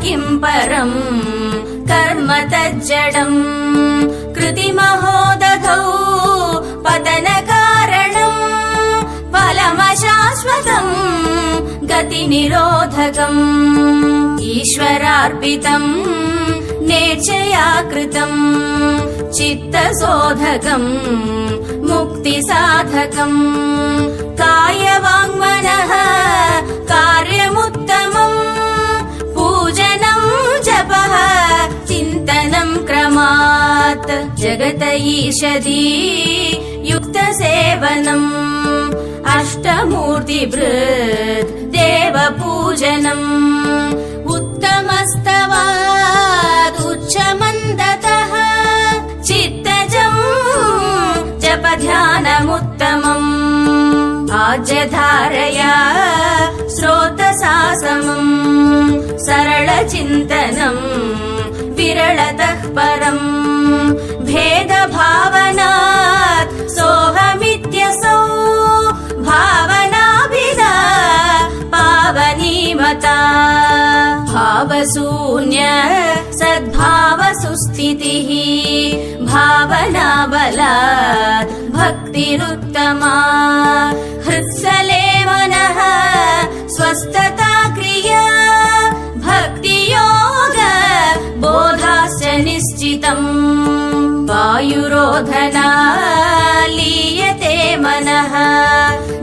किं परम् कर्म तज्जडम् कृतिमहोदधौ पतनकारणम् फलमशाश्वतम् गतिनिरोधकम् ईश्वरार्पितम् नेच्छया कृतम् चित्तशोधकम् मुक्तिसाधकम् कायवाङ्मनः कार्यमुत्तमम् पूजनम् जपः चिन्तनम् क्रमात् जगत ईषदी युक्तसेवनम् अष्टमूर्तिभृत् देवपूजनम् उत्तमस्तवादुच्चमन्दतः चित्तजम् जपध्यानमुत्तमम् आज्यधारया श्रोतसासमम् सरलचिन्तनम् विरलतः परम् भेदभावनात् सोऽहमित्यसौ भावनाभिदा पावनीमता भावशून्य सद्भावसुस्थितिः भावनाबलात् भक्तिरुत्तमा हृत्सले मनः स्वस्थता क्रिया भक्तियोग बोधाश्च निश्चितम् वायुरोधना लीयते मनः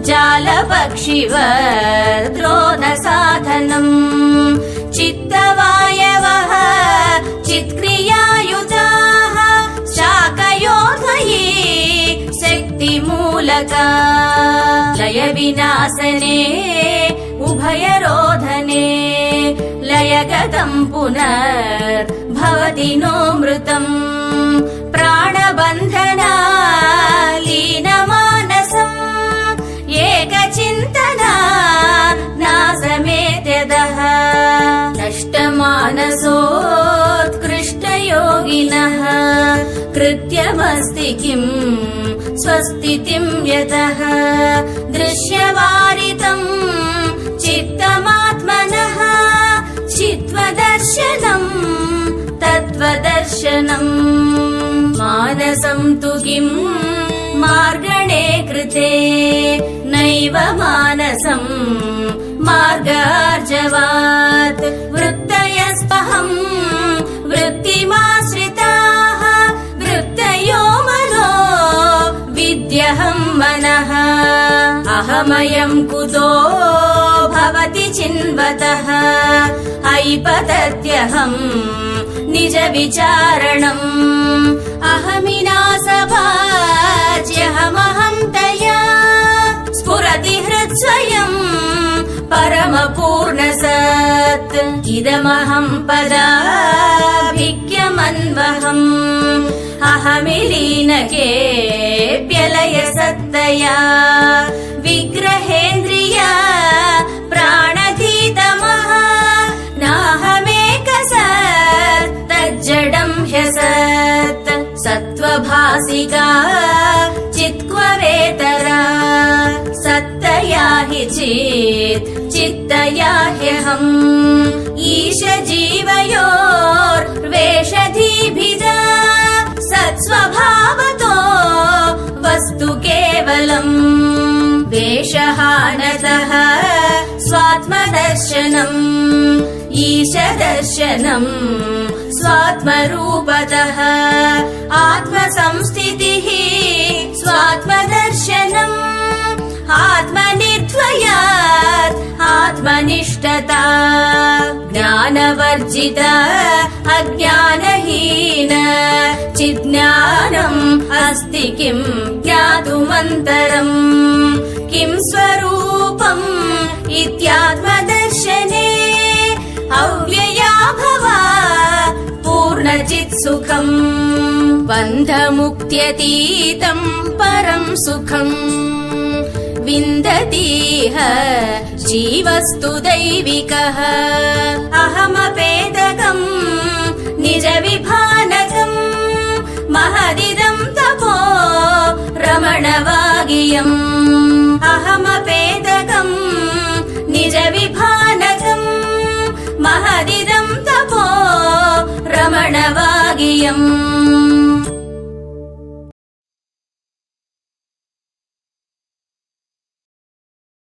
जालपक्षिवद्रोधसाधनम् चित्तवायवः चित्क्रियायुताः शाकयोधये शक्तिमूलका लयविनाशने उभयरोधने लयगतम् पुनर्भवति नोऽमृतम् प्राणबन्धना लीनमानसम् एकचिन्तना नासमेत्यदः नष्टमानसोत्कृष्टयोगिनः कृत्यमस्ति किम् स्वस्तितिम् यतः दृश्यवारितम् चित्तमात्मनः चित्वदर्शनम् तत्त्वदर्शनम् मानसम् तु किम् मार्गणे कृते नैव मानसम् मार्गार्जवात् वृत्तयस्पहम् वृत्तिमाश्रिताः वृत्तयो मनो विद्यहम् मनः अहमयम् कुतो भवति चिन्वतः ऐपतत्यहम् निज विचारणम् अहमिनासभाज्यहमहं तया स्फुरति हृत्स्वयम् परमपूर्णसत् इदमहं पदाभिक्यमन्वहम् अहमिलीनकेऽप्यलय सत्तया विग्रहेन्द्रिया प्राणधीतमः नाहमेकसत् तज्जडम् ह्यसत् सत्त्वभासिका चित्क्ववेतरा सत्तया हि चित् चित्तया ह्यहम् ईश जीवयोर्वेषधीभिदा सत्स्वभावतो वस्तु केवलम् वेषहानतः स्वात्मदर्शनम् ईशदर्शनम् स्वात्मरूपतः आत्मसंस्थितिः स्वात्मदर्शनम् आत्मनिर्द्वयात् आत्मनिष्ठता ज्ञानवर्जित अज्ञानहीन चिज्ञानम् अस्ति किम् ज्ञातुमन्तरम् किम् स्वरूपम् इत्यात्मदर्शने अव्यया भवा पूर्णचित्सुखम् बन्धमुक्त्यतीतम् परम् सुखम् विन्दतीह जीवस्तु दैविकः अहमपेदकम् निज विभानकम् महदिदम् तपो रमणवागियम् अहमपेदकम् निज विभानकम् महदिदम् तपो नित्यम्